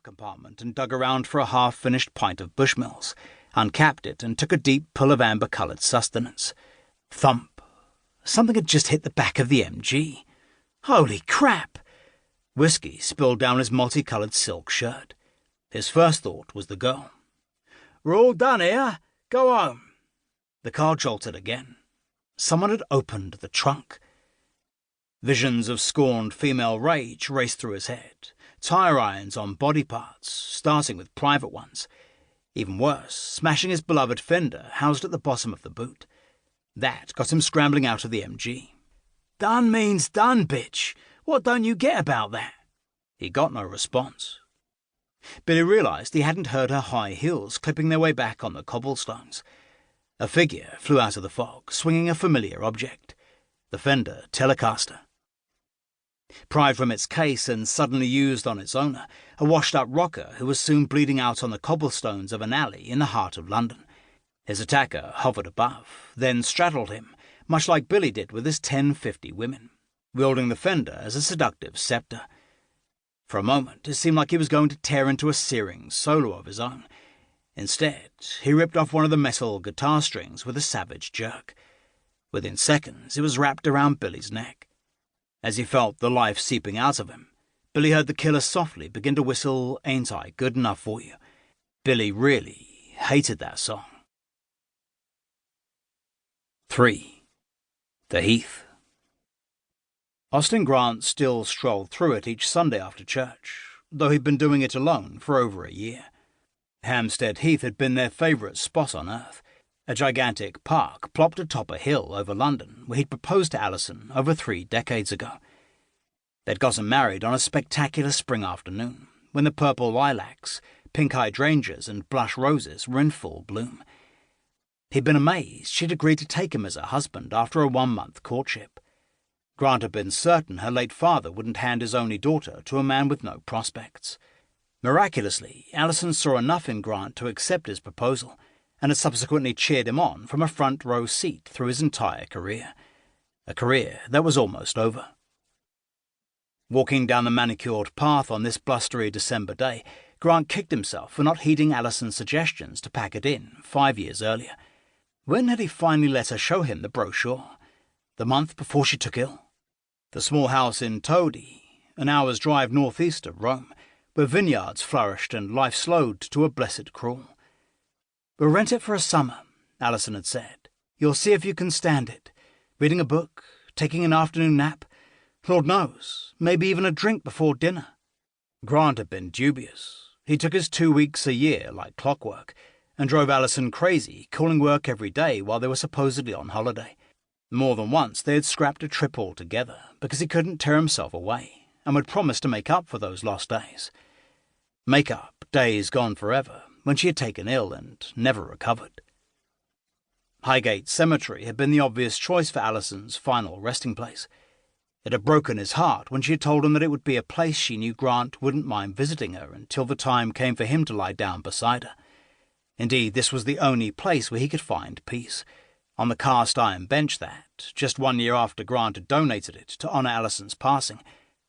compartment and dug around for a half-finished pint of Bushmills, uncapped it and took a deep pull of amber-coloured sustenance. Thump. Something had just hit the back of the MG. Holy crap! Whiskey spilled down his multicoloured silk shirt. His first thought was the girl. "We're all done here. Go home." The car jolted again. Someone had opened the trunk. Visions of scorned female rage raced through his head. Tire irons on body parts, starting with private ones. Even worse, smashing his beloved fender housed at the bottom of the boot. That got him scrambling out of the MG. "Done means done, bitch. What don't you get about that?" He got no response. Billy realised he hadn't heard her high heels clipping their way back on the cobblestones. A figure flew out of the fog, swinging a familiar object. The Fender Telecaster. Pried from its case and suddenly used on its owner, a washed-up rocker who was soon bleeding out on the cobblestones of an alley in the heart of London. His attacker hovered above, then straddled him, much like Billy did with his 1050 women, wielding the Fender as a seductive sceptre. For a moment, it seemed like he was going to tear into a searing solo of his own. Instead, he ripped off one of the metal guitar strings with a savage jerk. Within seconds, it was wrapped around Billy's neck. As he felt the life seeping out of him, Billy heard the killer softly begin to whistle "Ain't I Good Enough For You?" Billy really hated that song. 3. The Heath. Austin Grant still strolled through it each Sunday after church, though he'd been doing it alone for over a year. Hampstead Heath had been their favourite spot on earth, a gigantic park plopped atop a hill over London where he'd proposed to Alison over 3 decades ago. They'd gotten married on a spectacular spring afternoon, when the purple lilacs, pink hydrangeas and blush roses were in full bloom. He'd been amazed she'd agreed to take him as a husband after a 1-month courtship. Grant had been certain her late father wouldn't hand his only daughter to a man with no prospects. Miraculously, Alison saw enough in Grant to accept his proposal, and had subsequently cheered him on from a front-row seat through his entire career. A career that was almost over. Walking down the manicured path on this blustery December day, Grant kicked himself for not heeding Alison's suggestions to pack it in 5 years earlier. When had he finally let her show him the brochure? The month before she took ill? The small house in Todi, an hour's drive northeast of Rome, where vineyards flourished and life slowed to a blessed crawl. "We'll rent it for a summer," Alison had said. "You'll see if you can stand it. Reading a book, taking an afternoon nap, Lord knows, maybe even a drink before dinner." Grant had been dubious. He took his 2 weeks a year like clockwork, and drove Alison crazy, calling work every day while they were supposedly on holiday. More than once they had scrapped a trip altogether because he couldn't tear himself away, and would promise to make up for those lost days. Make up, days gone forever, when she had taken ill and never recovered. Highgate Cemetery had been the obvious choice for Alison's final resting place. It had broken his heart when she had told him that it would be a place she knew Grant wouldn't mind visiting her until the time came for him to lie down beside her. Indeed, this was the only place where he could find peace, on the cast-iron bench that, just 1 year after Grant had donated it to honour Alison's passing,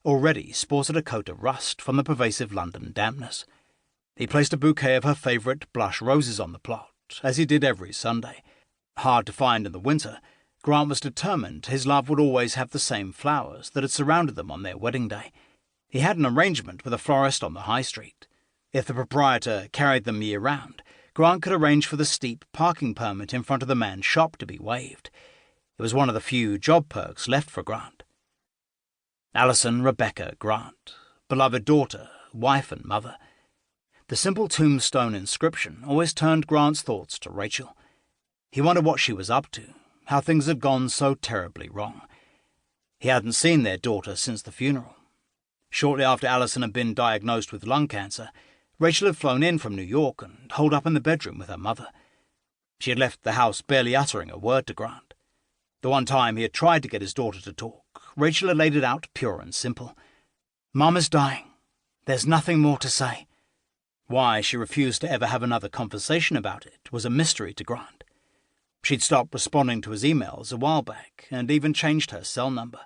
already sported a coat of rust from the pervasive London dampness. He placed a bouquet of her favourite blush roses on the plot, as he did every Sunday. Hard to find in the winter, Grant was determined his love would always have the same flowers that had surrounded them on their wedding day. He had an arrangement with a florist on the high street. If the proprietor carried them year-round, Grant could arrange for the steep parking permit in front of the man's shop to be waived. It was one of the few job perks left for Grant. Alison Rebecca Grant, beloved daughter, wife and mother. The simple tombstone inscription always turned Grant's thoughts to Rachel. He wondered what she was up to, how things had gone so terribly wrong. He hadn't seen their daughter since the funeral. Shortly after Alison had been diagnosed with lung cancer, Rachel had flown in from New York and holed up in the bedroom with her mother. She had left the house barely uttering a word to Grant. The one time he had tried to get his daughter to talk, Rachel had laid it out pure and simple. "Mum is dying. There's nothing more to say." Why she refused to ever have another conversation about it was a mystery to Grant. She'd stopped responding to his emails a while back, and even changed her cell number,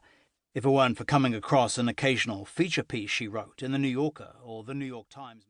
if it weren't for coming across an occasional feature piece she wrote in the New Yorker or the New York Times.